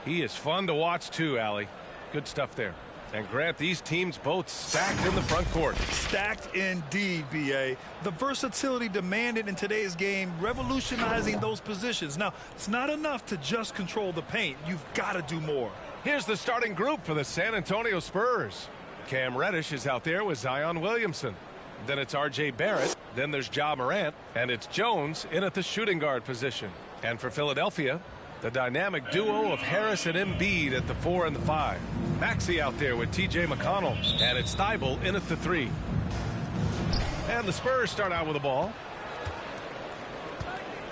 He is fun to watch too, Allie. Good stuff there. And Grant, these teams both stacked in the front court. Stacked indeed, B.A. The versatility demanded in today's game, revolutionizing those positions. Now, it's not enough to just control the paint. You've got to do more. Here's the starting group for the San Antonio Spurs. Cam Reddish is out there with Zion Williamson. Then it's R.J. Barrett. Then there's Ja Morant. And it's Jones in at the shooting guard position. And for Philadelphia, the dynamic duo of Harris and Embiid at the 4 and the 5. Maxey out there with T.J. McConnell. And it's Thibault in at the 3. And the Spurs start out with the ball.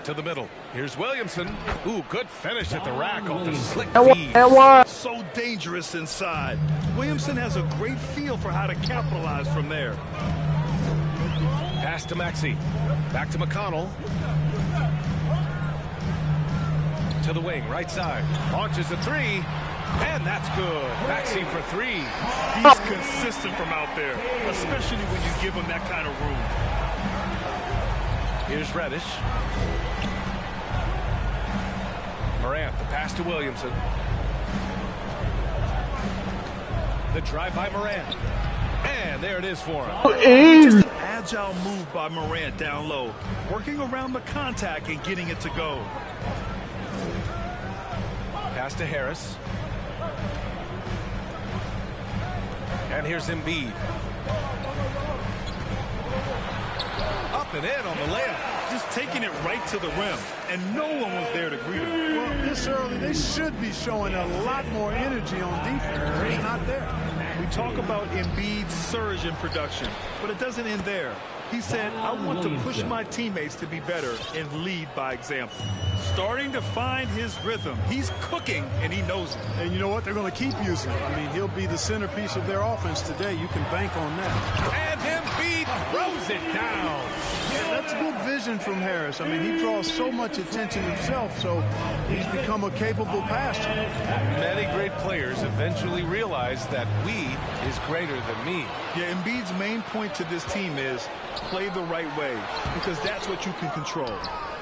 To the middle. Here's Williamson. Ooh, good finish at the rack off the slick feed. So dangerous inside. Williamson has a great feel for how to capitalize from there. Pass to Maxey. Back to McConnell. To the wing, right side. Launches a 3. And that's good. Maxey for 3. He's consistent from out there, especially when you give him that kind of room. Here's Reddish. Morant, the pass to Williamson. The drive by Morant. And there it is for him. Just an agile move by Morant down low, working around the contact and getting it to go. Pass to Harris. And here's Embiid. Up and in on the layup. Just taking it right to the rim, and no one was there to greet him. Well, this early, they should be showing a lot more energy on defense. They're not there. We talk about Embiid's surge in production, but it doesn't end there. He said, I want to push my teammates to be better and lead by example. Starting to find his rhythm. He's cooking, and he knows it. And you know what? They're going to keep using it. I mean, he'll be the centerpiece of their offense today. You can bank on that. And Embiid throws it down. Yeah, that's good vision from Harris. I mean, he draws so much attention himself, so he's become a capable passer. Many great players eventually realize that we is greater than me. Yeah, Embiid's main point to this team is play the right way, because that's what you can control.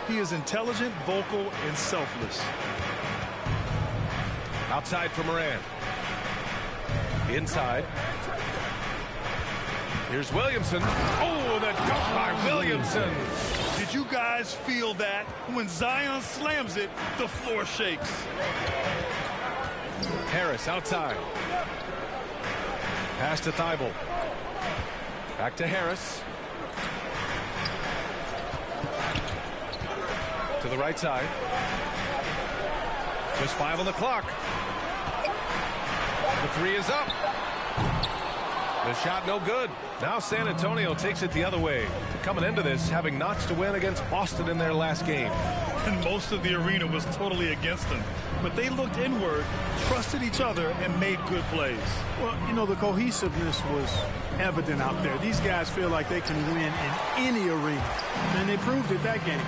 He is intelligent, vocal, and selfless. Outside for Morant. Inside. Here's Williamson. Oh, the dunk by Williamson. Did you guys feel that? When Zion slams it, the floor shakes. Harris outside. Pass to Thibault. Back to Harris. To the right side. Just 5 on the clock. The 3 is up. The shot no good. Now San Antonio takes it the other way. Coming into this, having notched a win against Boston in their last game. And most of the arena was totally against them. But they looked inward, trusted each other, and made good plays. Well, you know, the cohesiveness was evident out there. These guys feel like they can win in any arena. And they proved it that game.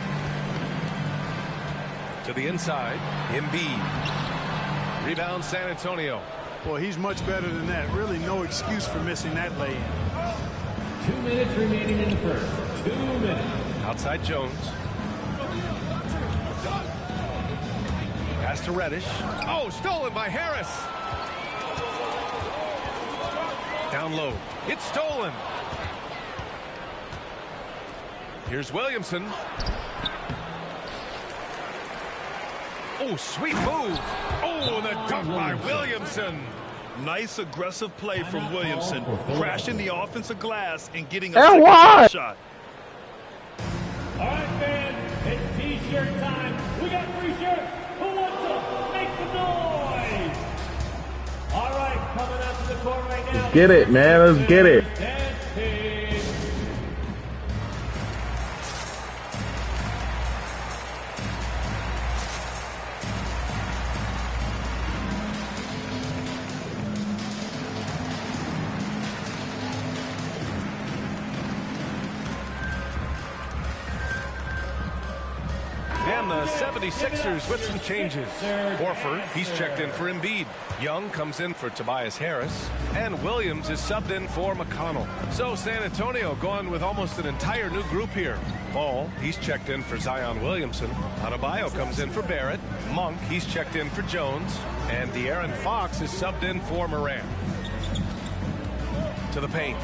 To the inside, Embiid. Rebound San Antonio. Boy, he's much better than that. Really no excuse for missing that lay-in. 2 minutes remaining in the first. 2 minutes. Outside Jones. Pass to Reddish. Oh, stolen by Harris. Down low. It's stolen. Here's Williamson. Oh, sweet move. Oh, the dunk by Williamson. Nice aggressive play from Williamson, crashing the offensive glass and getting a second shot. All right, fans, it's T-shirt time. We got free shirts. Who wants them? Make some noise. All right, coming up to the court right now. Let's get it, man. Let's get it. And the The 76ers with some changes. Horford, he's checked in for Embiid. Young comes in for Tobias Harris. And Williams is subbed in for McConnell. So San Antonio going with almost an entire new group here. Ball, he's checked in for Zion Williamson. Adebayo comes in for Barrett. Monk, he's checked in for Jones. And De'Aaron Fox is subbed in for Morant. To the paint.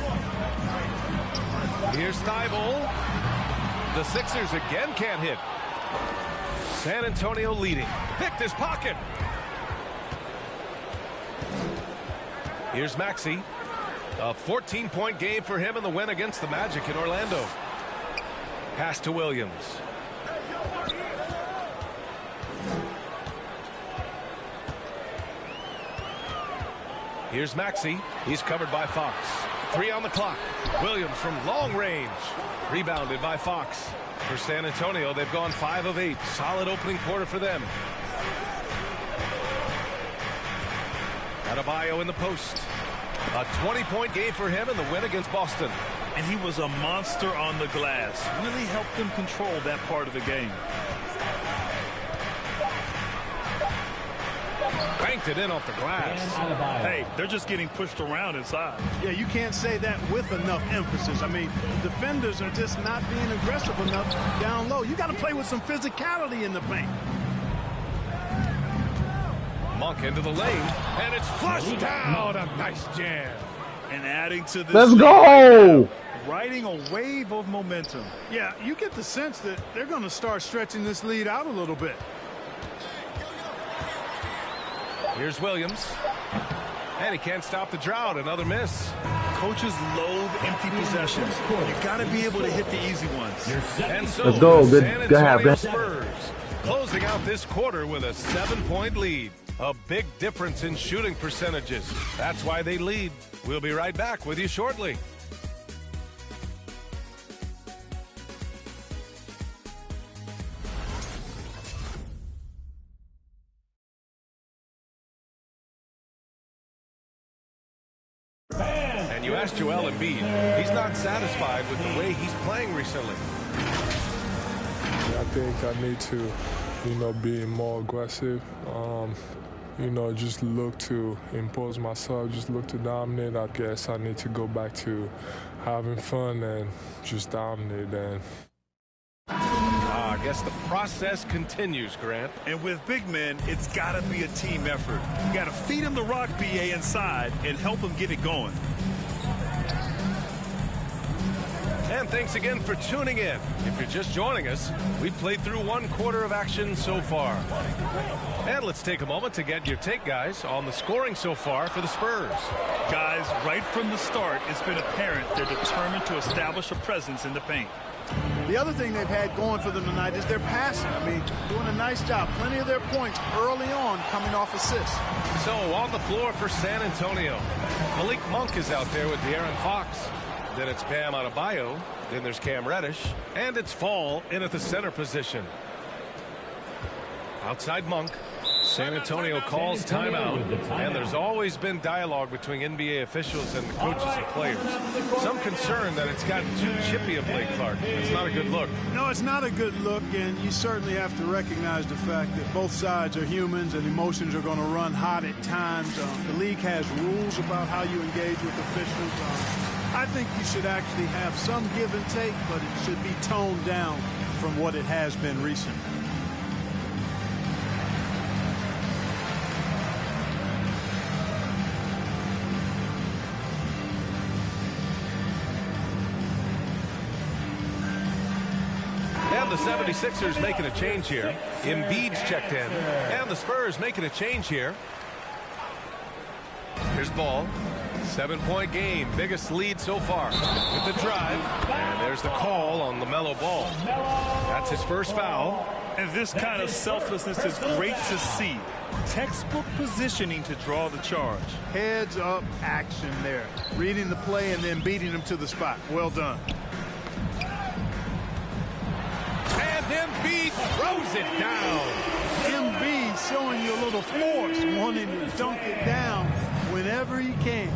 Here's Thibault. The Sixers again can't hit. San Antonio leading. Picked his pocket. Here's Maxey. A 14-point game for him in the win against the Magic in Orlando. Pass to Williams. Here's Maxey. He's covered by Fox. 3 on the clock. Williams from long range. Rebounded by Fox. For San Antonio, they've gone 5 of 8. Solid opening quarter for them. Adebayo in the post. A 20-point game for him in the win against Boston. And he was a monster on the glass. Really helped them control that part of the game. Banked it in off the glass. Hey, they're just getting pushed around inside. Yeah, you can't say that with enough emphasis. I mean, the defenders are just not being aggressive enough down low. You got to play with some physicality in the paint. Monk into the lane, and it's flushed down. A nice jam. And adding to this. Let's go! Riding a wave of momentum. Yeah, you get the sense that they're going to start stretching this lead out a little bit. Here's Williams. And he can't stop the drought. Another miss. Coaches loathe empty possessions. You got to be able to hit the easy ones. And so Let's go. the Good San half. Antonio Spurs closing out this quarter with a 7-point lead. A big difference in shooting percentages. That's why they lead. We'll be right back with you shortly. And you asked Joel Embiid. He's not satisfied with the way he's playing recently. I think I need to, be more aggressive. Just look to impose myself, just look to dominate. I guess I need to go back to having fun and just dominate. And I guess the process continues, Grant. And with big men, it's got to be a team effort. You got to feed him the rock, BA, inside and help him get it going. And thanks again for tuning in. If you're just joining us, we've played through 1 quarter of action so far. And let's take a moment to get your take, guys, on the scoring so far for the Spurs. Guys, right from the start, it's been apparent they're determined to establish a presence in the paint. The other thing they've had going for them tonight is their passing. I mean, doing a nice job. Plenty of their points early on coming off assists. So on the floor for San Antonio, Malik Monk is out there with De'Aaron Fox. Then it's Bam Adebayo. Then there's Cam Reddish. And it's Fall in at the center position. Outside Monk. San Antonio calls timeout. And there's always been dialogue between NBA officials and the coaches and players. Some concern that it's gotten too chippy of late, Clark. It's not a good look. No, it's not a good look, and you certainly have to recognize the fact that both sides are humans and emotions are going to run hot at times. The league has rules about how you engage with officials. I think you should actually have some give and take, but it should be toned down from what it has been recently. And the 76ers making a change here. Embiid's checked in. And the Spurs making a change here. Here's Ball. 7-point game. Biggest lead so far with the drive. And there's the call on LaMelo Ball. That's his first foul. And this kind of selflessness is great to see. Textbook positioning to draw the charge. Heads up action there. Reading the play and then beating him to the spot. Well done. And Embiid throws it down. Embiid showing you a little force, wanting to dunk it down whenever he can.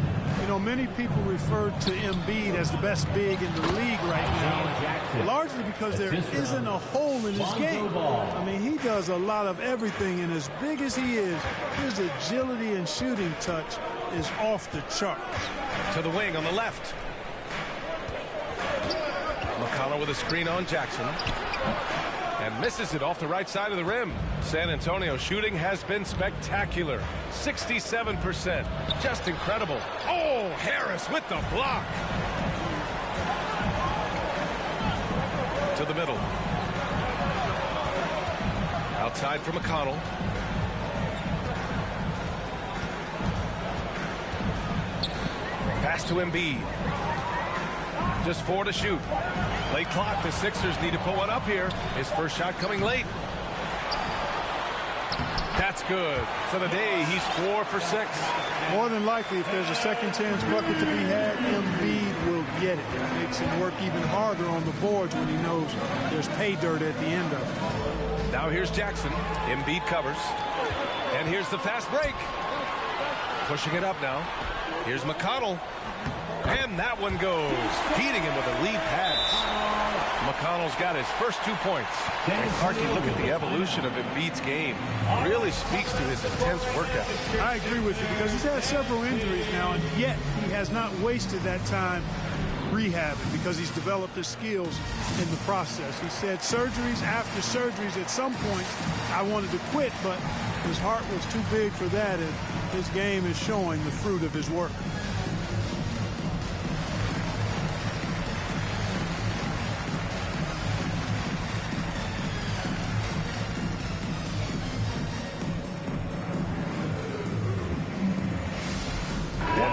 You know, many people refer to Embiid as the best big in the league right now, largely because there isn't a hole in his game. I mean, he does a lot of everything, and as big as he is, his agility and shooting touch is off the charts. To the wing on the left. McConnell with a screen on Jackson. And misses it off the right side of the rim. San Antonio shooting has been spectacular. 67%. Just incredible. Oh, Harris with the block. To the middle. Outside for McConnell. Pass to Embiid. Just 4 to shoot. Late clock. The Sixers need to put one up here. His first shot coming late. That's good. For the day, he's 4 for 6. More than likely, if there's a second chance bucket to be had, Embiid will get it. It makes him work even harder on the boards when he knows there's pay dirt at the end of it. Now here's Jackson. Embiid covers. And here's the fast break. Pushing it up now. Here's McConnell. And that one goes. Feeding him with a lead pass. McConnell's got his first 2 points. And Clarkie, look at the evolution of Embiid's game. Really speaks to his intense workout. I agree with you because he's had several injuries now, and yet he has not wasted that time rehabbing because he's developed his skills in the process. He said surgeries after surgeries, at some point I wanted to quit, but his heart was too big for that, and his game is showing the fruit of his work.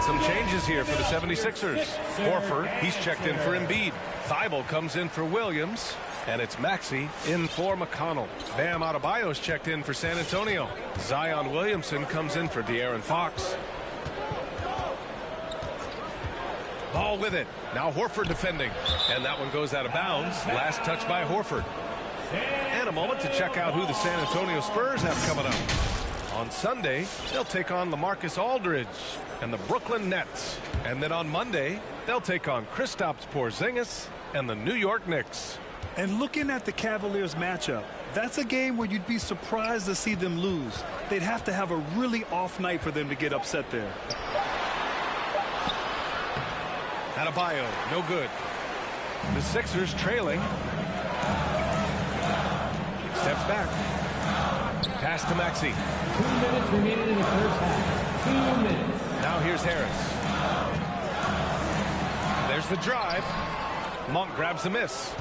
Some changes here for the 76ers. Horford, he's checked in for Embiid. Thibault comes in for Williams. And it's Maxey in for McConnell. Bam Adebayo's checked in for San Antonio. Zion Williamson comes in for De'Aaron Fox. Ball with it. Now Horford defending. And that one goes out of bounds. Last touch by Horford. And a moment to check out who the San Antonio Spurs have coming up. On Sunday, they'll take on LaMarcus Aldridge and the Brooklyn Nets. And then on Monday, they'll take on Kristaps Porzingis and the New York Knicks. And looking at the Cavaliers matchup, that's a game where you'd be surprised to see them lose. They'd have to have a really off night for them to get upset there. Adebayo, no good. The Sixers trailing. Steps back. Pass to Maxey. 2 minutes remaining in the first half. 2 minutes. Now here's Harris. There's the drive. Monk grabs the miss.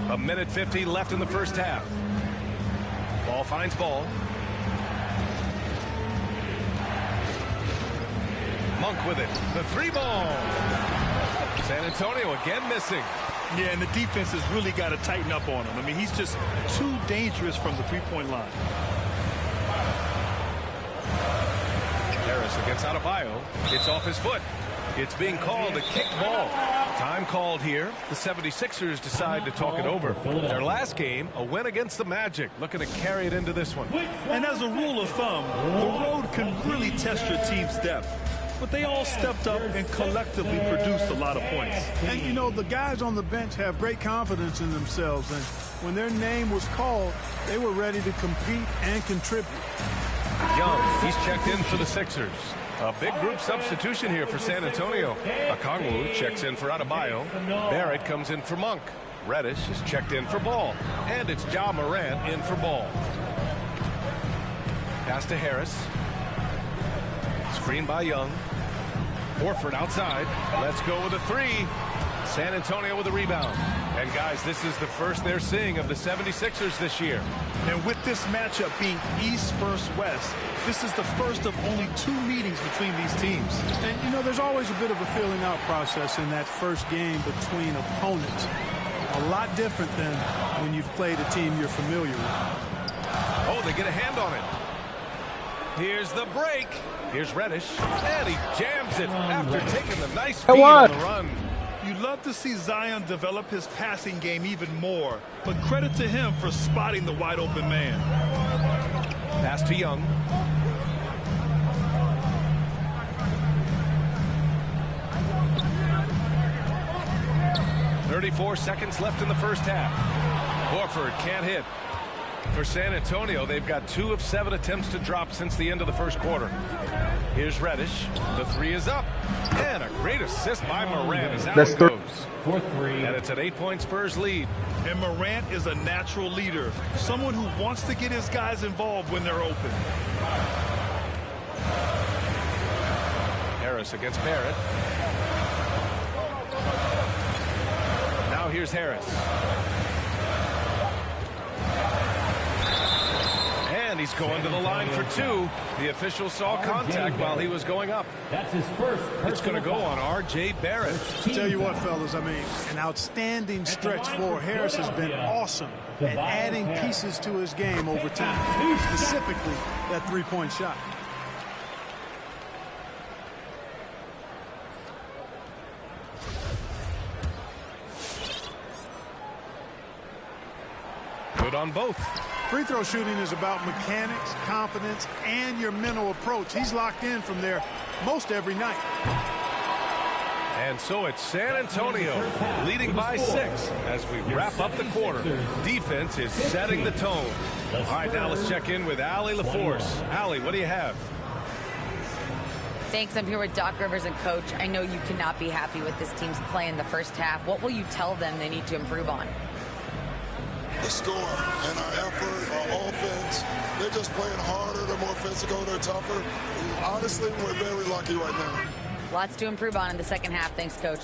1:50 left in the first half. Ball finds ball. Monk with it. The 3 ball. San Antonio again missing. Yeah, and the defense has really got to tighten up on him. I mean, he's just too dangerous from the three-point line. Harris against Adebayo. It's off his foot. It's being called a kick ball. Time called here. The 76ers decide to talk it over. Their last game, a win against the Magic. Looking to carry it into this one. And as a rule of thumb, the road can really test your team's depth. But they all stepped up and collectively produced a lot of points. And, you know, the guys on the bench have great confidence in themselves. And when their name was called, they were ready to compete and contribute. Young, he's checked in for the Sixers. A big group substitution here for San Antonio. Okongwu checks in for Adebayo. Barrett comes in for Monk. Reddish is checked in for Ball. And it's Ja Morant in for Ball. Pass to Harris. Screen by Young. Horford outside. Let's go with a 3. San Antonio with a rebound. And guys, this is the first they're seeing of the 76ers this year. And with this matchup being East versus West, this is the first of only 2 meetings between these teams. And, you know, there's always a bit of a filling out process in that first game between opponents. A lot different than when you've played a team you're familiar with. Oh, they get a hand on it. Here's the break. Here's Reddish. And he jams it after taking the nice feed on the run. You'd love to see Zion develop his passing game even more, but credit to him for spotting the wide open man. Pass to Young. 34 seconds left in the first half. Horford can't hit. For San Antonio, they've got 2 of 7 attempts to drop since the end of the first quarter. Here's Reddish. The 3 is up. And a great assist by Morant as that one goes. For 3. And it's an 8-point Spurs lead. And Morant is a natural leader, someone who wants to get his guys involved when they're open. Harris against Barrett. Now here's Harris. And he's going to the line for 2. The official saw contact while he was going up. That's his first. It's going to go on R.J. Barrett. Tell you what, fellas, I mean, an outstanding stretch for Harris has been awesome at adding pieces to his game over time, specifically that three-point shot. Good on both. Free throw shooting is about mechanics, confidence, and your mental approach. He's locked in from there most every night. And so it's San Antonio leading by 6 as we wrap up the quarter. Defense is setting the tone. All right, now let's check in with Allie LaForce. Allie, what do you have? Thanks. I'm here with Doc Rivers and Coach. I know you cannot be happy with this team's play in the first half. What will you tell them they need to improve on? The score and our effort, our offense. They're just playing harder. They're more physical. They're tougher. Honestly, we're very lucky right now. Lots to improve on in the second half. Thanks, Coach.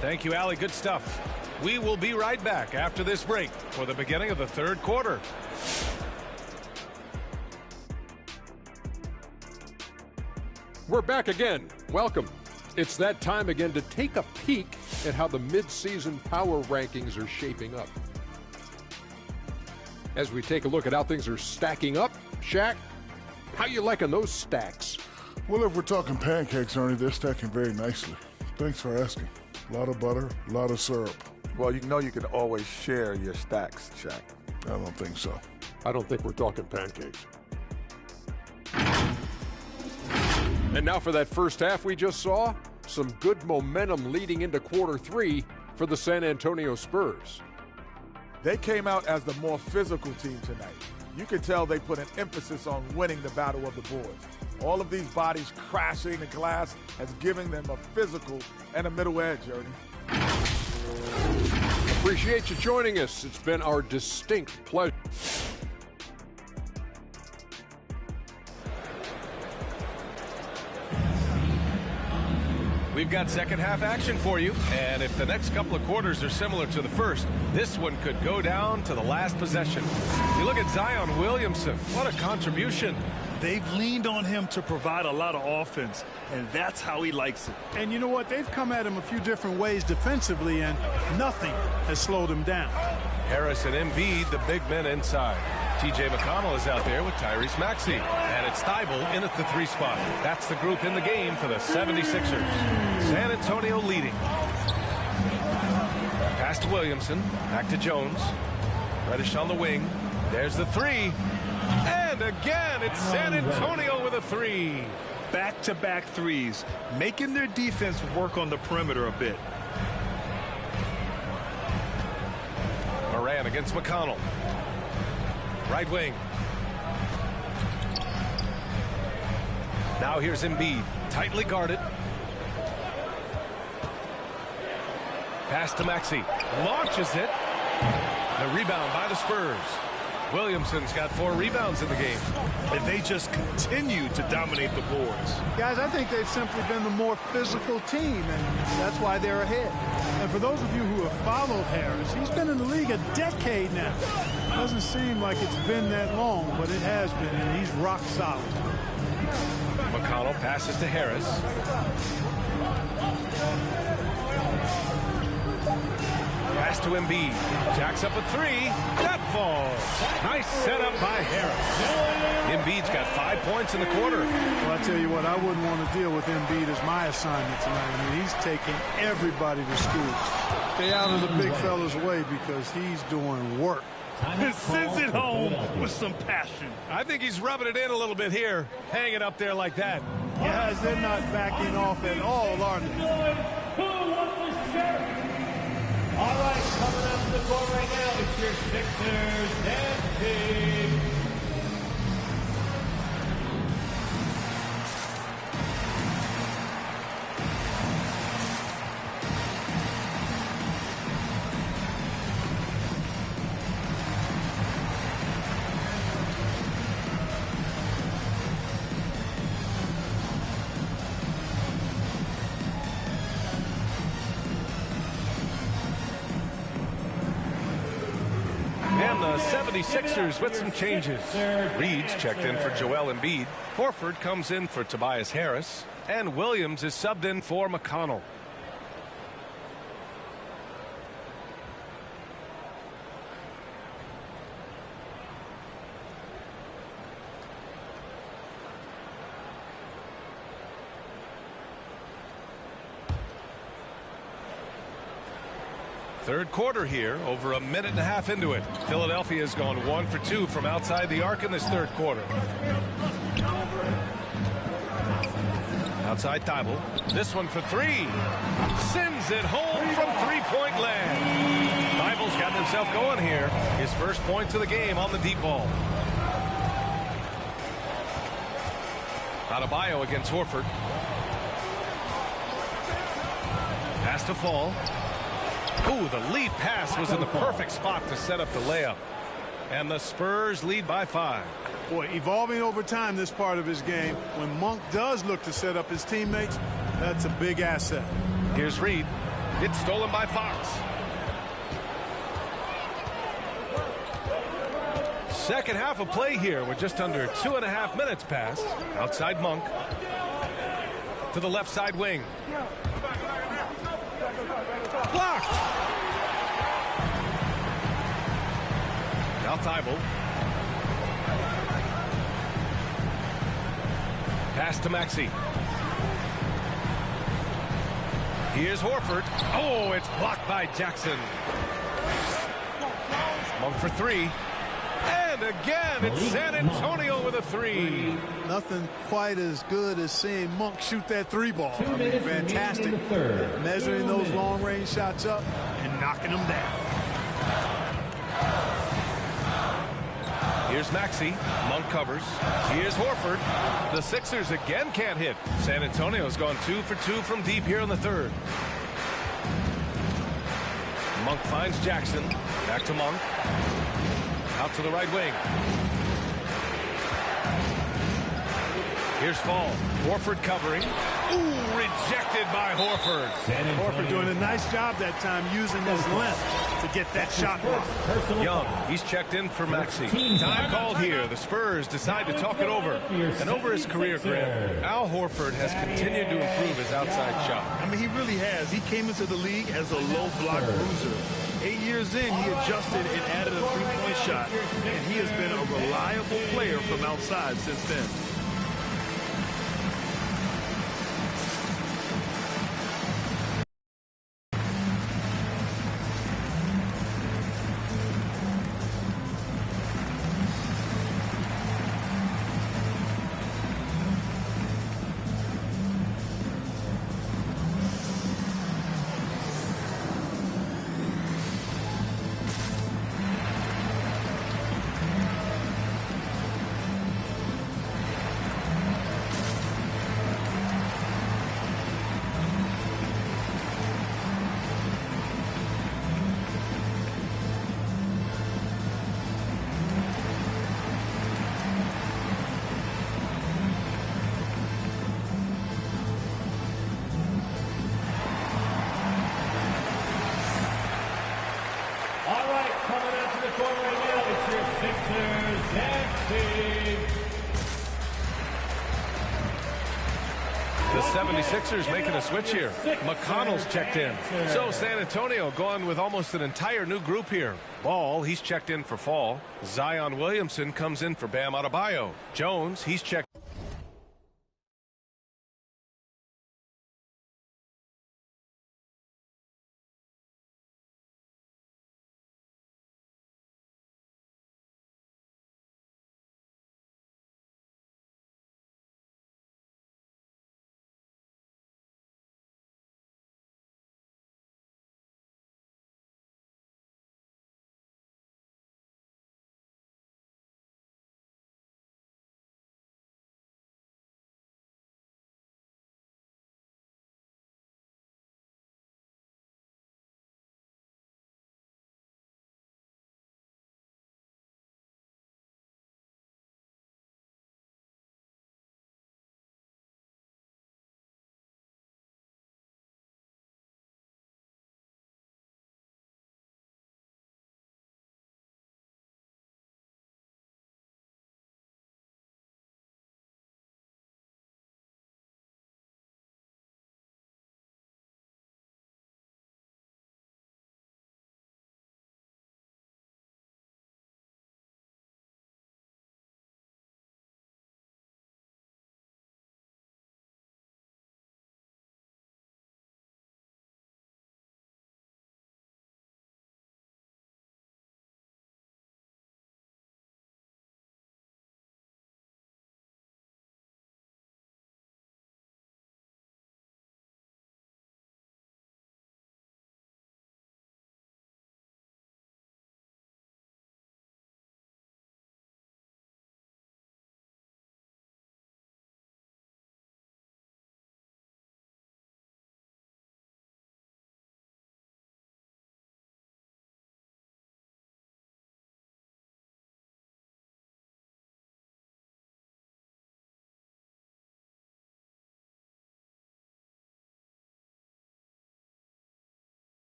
Thank you, Allie. Good stuff. We will be right back after this break for the beginning of the third quarter. We're back again. Welcome. It's that time again to take a peek at how the mid-season power rankings are shaping up. As we take a look at how things are stacking up, Shaq, how you liking those stacks? Well, if we're talking pancakes, Ernie, they're stacking very nicely. Thanks for asking. A lot of butter, a lot of syrup. Well, you know you can always share your stacks, Shaq. I don't think so. I don't think we're talking pancakes. And now for that first half we just saw, some good momentum leading into quarter 3 for the San Antonio Spurs. They came out as the more physical team tonight. You can tell they put an emphasis on winning the battle of the boards. All of these bodies crashing the glass has given them a physical and a middle edge, Ernie. Appreciate you joining us. It's been our distinct pleasure. We've got second half action for you, and if the next couple of quarters are similar to the first, this one could go down to the last possession. You look at Zion Williamson, what a contribution. They've leaned on him to provide a lot of offense, and that's how he likes it. And you know what? They've come at him a few different ways defensively, and nothing has slowed him down. Harris and Embiid, the big men inside. T.J. McConnell is out there with Tyrese Maxey. And it's Thibault in at the 3 spot. That's the group in the game for the 76ers. San Antonio leading. Pass to Williamson. Back to Jones. Reddish on the wing. There's the 3. And again, it's San Antonio with a 3. Back-to-back threes, making their defense work on the perimeter a bit. Moran against McConnell. Right wing. Now here's Embiid, tightly guarded. Pass to Maxey, launches it. The rebound by the Spurs. Williamson's got 4 rebounds in the game. And they just continue to dominate the boards. Guys, I think they've simply been the more physical team, and that's why they're ahead. And for those of you who have followed Harris, he's been in the league a decade now. Doesn't seem like it's been that long, but it has been, and he's rock solid. McConnell passes to Harris. Pass to Embiid. Jacks up a 3. That falls. Nice setup by Harris. Embiid's got 5 points in the quarter. Well, I tell you what, I wouldn't want to deal with Embiid as my assignment tonight. I mean, he's taking everybody to school. Stay out of the big fella's way because he's doing work. He sends it home with some passion. I think he's rubbing it in a little bit here, hanging up there like that. Guys, they're not backing off at all, are they? Who wants a shirt? All right, coming out to the court right now, it's your Sixers and Big. And the 76ers with some changes. Reed's checked in for Joel Embiid. Horford comes in for Tobias Harris. And Williams is subbed in for McConnell. Third quarter here, over a minute and a half into it. Philadelphia's gone 1 for 2 from outside the arc in this third quarter. Outside Thibault. This one for 3. Sends it home from three-point land. Thibault's gotten himself going here. His first points of the game on the deep ball. Adebayo against Horford. Pass to Fall. Ooh, the lead pass was in the perfect spot to set up the layup. And the Spurs lead by 5. Boy, evolving over time, this part of his game. When Monk does look to set up his teammates, that's a big asset. Here's Reed. It's stolen by Fox. Second half of play here with just under 2.5 minutes passed. Outside Monk. To the left side wing. Blocked. Now Thibault. Pass to Maxey. Here's Horford. Oh, it's blocked by Jackson. Monk for 3. And again, it's San Antonio with a 3. Nothing quite as good as seeing Monk shoot that 3-ball. I mean, fantastic. Measuring those long-range shots up and knocking them down. Here's Maxey. Monk covers. Here's Horford. The Sixers again can't hit. San Antonio's gone 2 for 2 from deep here in the third. Monk finds Jackson. Back to Monk. Out to the right wing. Here's Fall. Horford covering. Ooh, rejected by Horford. Horford doing a nice job that time using his length to get that shot block. Young, he's checked in for Maxey. Time called here. The Spurs decide to talk it over. And over his career, Grant, Al Horford has continued to improve his outside shot. I mean, he really has. He came into the league as a low block bruiser. 8 years in, he adjusted and added a three-point shot, and he has been a reliable player from outside since then. The 76ers making a switch here. McConnell's checked in. So San Antonio going with almost an entire new group here. Ball, he's checked in for Fall. Zion Williamson comes in for Bam Adebayo. Jones, he's checked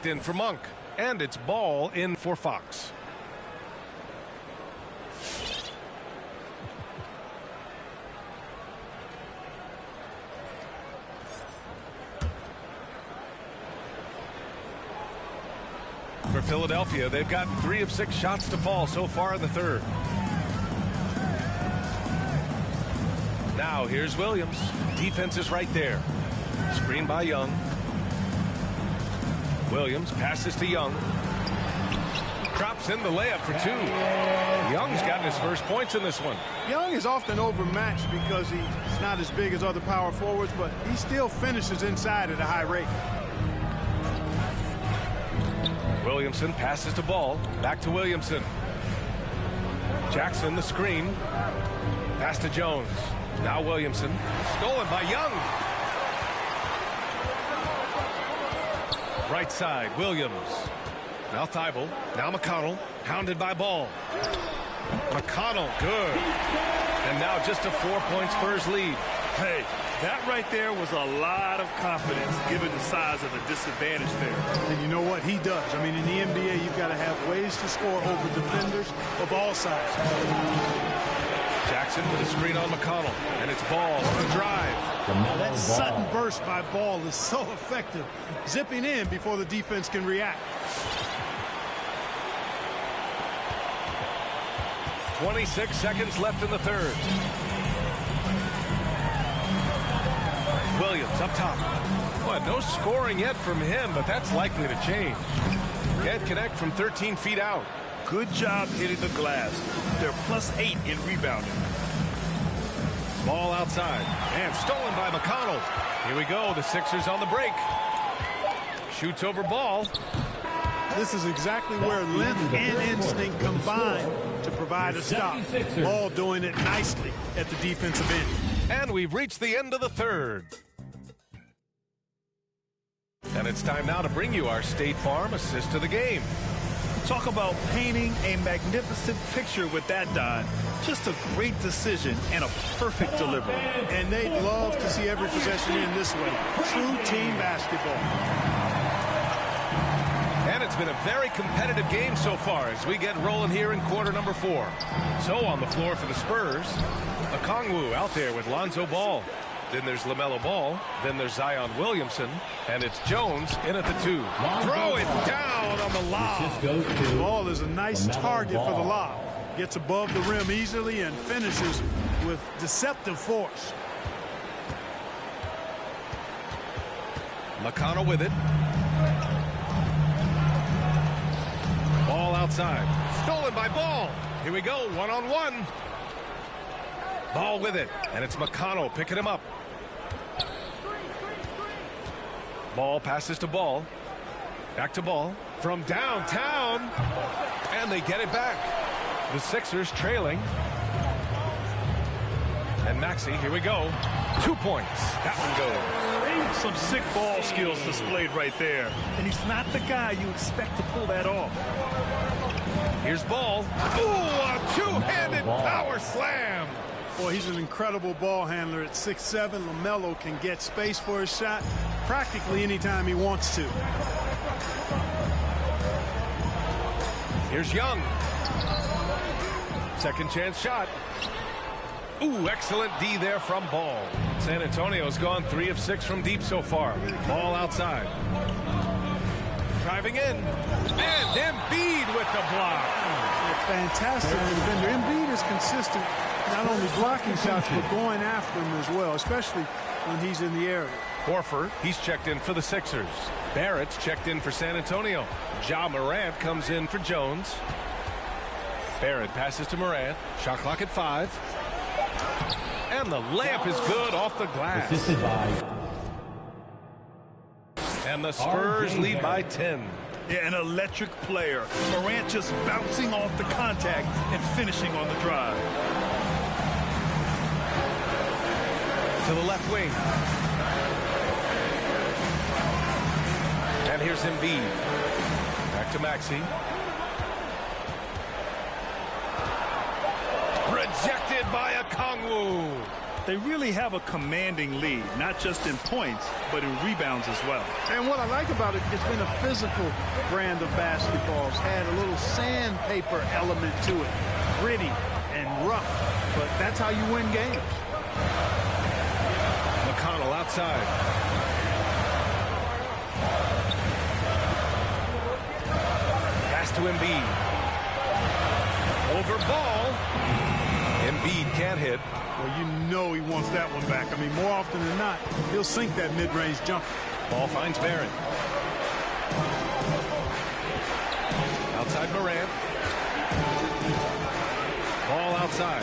In for Monk, and it's ball in for Fox. For Philadelphia, they've got 3 of 6 shots to fall so far in the third. Now here's Williams. Defense is right there. Screen by Young. Williams passes to Young. Drops in the layup for 2. Young's gotten his first points in this one. Young is often overmatched because he's not as big as other power forwards, but he still finishes inside at a high rate. Williamson passes to Ball. Back to Williamson. Jackson the screen. Pass to Jones. Now Williamson. Stolen by Young. Right side, Williams. Now Thibault. Now McConnell. Hounded by Ball. McConnell, good. And now just a 4-point Spurs lead. Hey, that right there was a lot of confidence given the size of the disadvantage there. And you know what he does? I mean, in the NBA, you've got to have ways to score over defenders of all sizes. Jackson with a screen on McConnell, and it's Ball on the drive. That sudden burst by Ball is so effective, zipping in before the defense can react. 26 seconds left in the third. Williams up top. Well, no scoring yet from him, but that's likely to change. Can't connect from 13 feet out. Good job hitting the glass. They're +8 in rebounding. Ball outside and stolen by McConnell. Here we go. The Sixers on the break. Shoots over Ball. This is exactly where length and instinct combine to provide a stop. Ball doing it nicely at the defensive end. And we've reached the end of the third. And it's time now to bring you our State Farm assist of the game. Talk about painting a magnificent picture with that, Don. Just a great decision and a perfect delivery. And they'd love to see every possession in this way. True team basketball. And it's been a very competitive game so far as we get rolling here in quarter number 4. So on the floor for the Spurs, Okongwu out there with Lonzo Ball. Then there's LaMelo Ball. Then there's Zion Williamson. And it's Jones in at the 2. Throw it down on the lob. Ball is a nice target for the lob. Gets above the rim easily and finishes with deceptive force. McConnell with it. Ball outside. Stolen by Ball. Here we go. One-on-one. Ball with it. And it's McConnell picking him up. Ball passes to Ball. Back to Ball. From downtown. And they get it back. The Sixers trailing. And Maxey, here we go. 2 points. That one goes. Some sick ball skills displayed right there. And he's not the guy you expect to pull that off. Here's Ball. Ooh, a two-handed power slam. Boy, he's an incredible ball handler at 6'7". LaMelo can get space for his shot practically anytime he wants to. Here's Young. Second chance shot. Ooh, excellent D there from Ball. San Antonio's gone 3 of 6 from deep so far. Ball outside. Driving in. And Embiid with the block. Fantastic defender. Embiid is consistent, not only blocking shots, but going after them as well, especially when he's in the area. Horford, he's checked in for the Sixers. Barrett's checked in for San Antonio. Ja Morant comes in for Jones. Barrett passes to Morant. Shot clock at 5. And the layup is good off the glass. And the Spurs lead by 10. Yeah, an electric player. Morant just bouncing off the contact and finishing on the drive. To the left wing. And here's Embiid. Back to Maxey. Rejected by Okongwu. They really have a commanding lead, not just in points, but in rebounds as well. And what I like about it, it's been a physical brand of basketball. It's had a little sandpaper element to it, gritty and rough, but that's how you win games. McConnell outside. Pass to Embiid. Over ball. Embiid can't hit. Well, you know he wants that one back. I mean, more often than not, he'll sink that mid-range jumper. Ball finds Barrett. Outside Morant. Ball outside.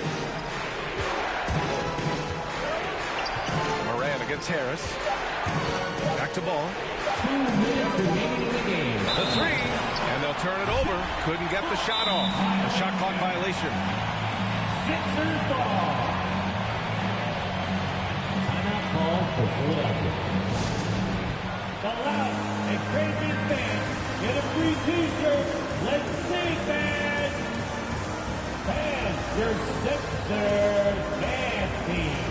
Morant against Harris. Back to Ball. 2 minutes remaining in the game. The three, and they'll turn it over. Couldn't get the shot off. A shot clock violation. Sixers ball. Timeout call for Philadelphia. The loud and crazy fans get a free T-shirt. Let's sing, fans. Fans, your Sixers dance team.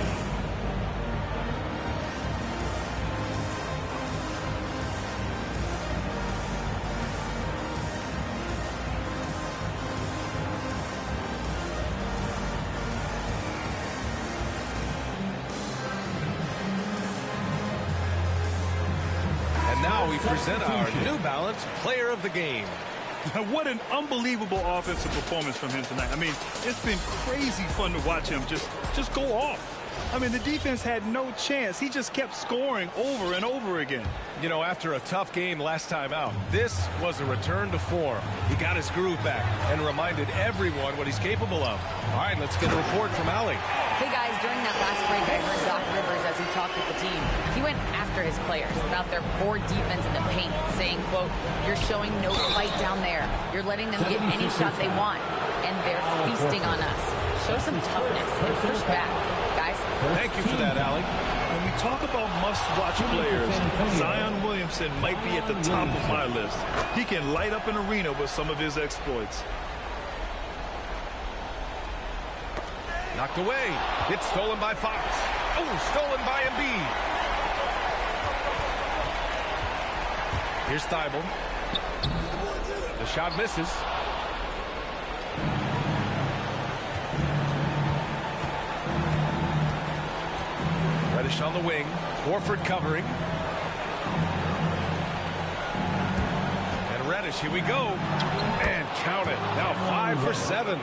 Now we present our New Balance Player of the Game. What an unbelievable offensive performance from him tonight. I mean, it's been crazy fun to watch him just go off. I mean, the defense had no chance. He just kept scoring over and over again. You know, after a tough game last time out, this was a return to form. He got his groove back and reminded everyone what he's capable of. All right, let's get a report from Allie. Hey guys, during that last break, I heard Doc Rivers as he talked with the team. He went after his players about their poor defense in the paint, saying, quote, "You're showing no fight down there. You're letting them get any shot they want, and they're feasting on us. Show some toughness and push back, guys." Thank you for that, Allie. When we talk about must-watch players, Zion Williamson might be at the top of my list. He can light up an arena with some of his exploits. Knocked away. It's stolen by Fox. Oh, stolen by Embiid. Here's Thibault. The shot misses. Reddish on the wing. Horford covering. And Reddish, here we go. And count it. Now 5 for 7.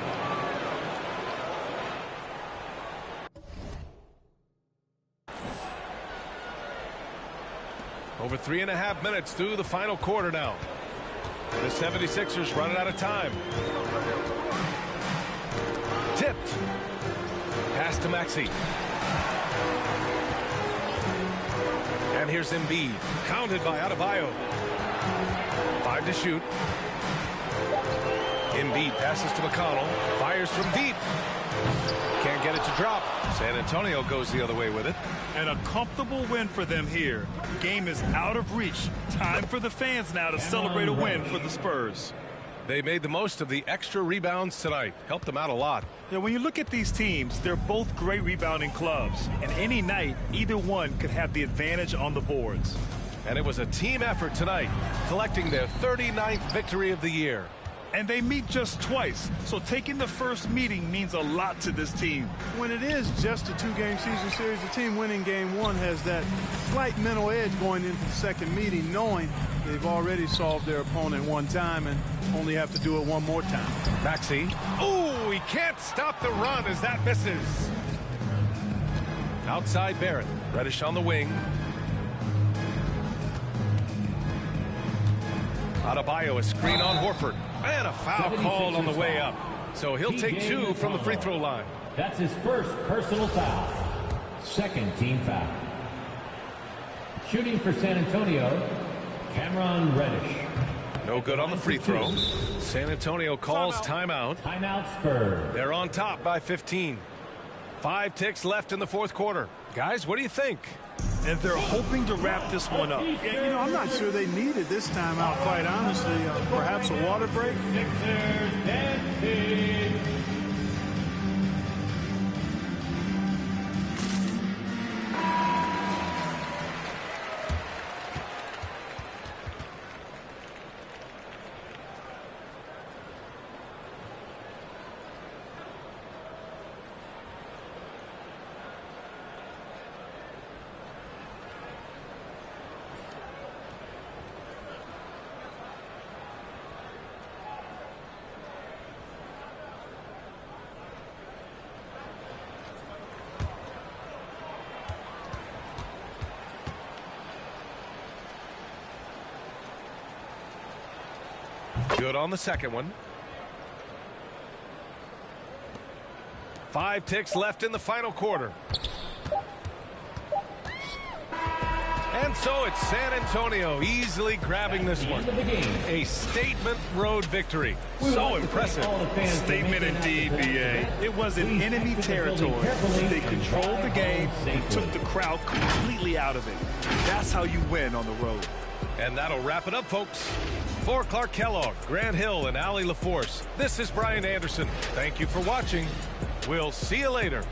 Over 3.5 minutes through the final quarter now. The 76ers running out of time. Tipped. Pass to Maxey. And here's Embiid. Counted by Adebayo. 5 to shoot. Embiid passes to McConnell. Fires from deep. Can't get it to drop. San Antonio goes the other way with it. And a comfortable win for them here. Game is out of reach. Time for the fans now to celebrate a win for the Spurs. They made the most of the extra rebounds tonight. Helped them out a lot. Yeah, when you look at these teams, they're both great rebounding clubs. And any night, either one could have the advantage on the boards. And it was a team effort tonight, collecting their 39th victory of the year. And they meet just twice, so taking the first meeting means a lot to this team. When it is just a 2-game season series, the team winning game 1 has that slight mental edge going into the second meeting, knowing they've already solved their opponent one time and only have to do it one more time. Maxey. Oh, he can't stop the run as that misses. Outside Barrett. Reddish on the wing. Adebayo, a screen on Horford. And a foul called on the way up. So he'll take 2 from the free throw line. That's his first personal foul. Second team foul. Shooting for San Antonio, Cameron Reddish. No good on the free throw. San Antonio calls timeout. Timeout Spurs. They're on top by 15. 5 ticks left in the fourth quarter. Guys, what do you think? And they're hoping to wrap this one up. Yeah, you know, I'm not sure they needed this timeout, quite honestly. Perhaps a water break? Sixers dancing. Good on the second one. 5 ticks left in the final quarter. And so it's San Antonio easily grabbing this one. A statement road victory. So impressive. Statement indeed, B.A. It was in enemy territory. They controlled the game and took the crowd completely out of it. That's how you win on the road. And that'll wrap it up, folks. For Clark Kellogg, Grant Hill, and Allie LaForce, this is Brian Anderson. Thank you for watching. We'll see you later.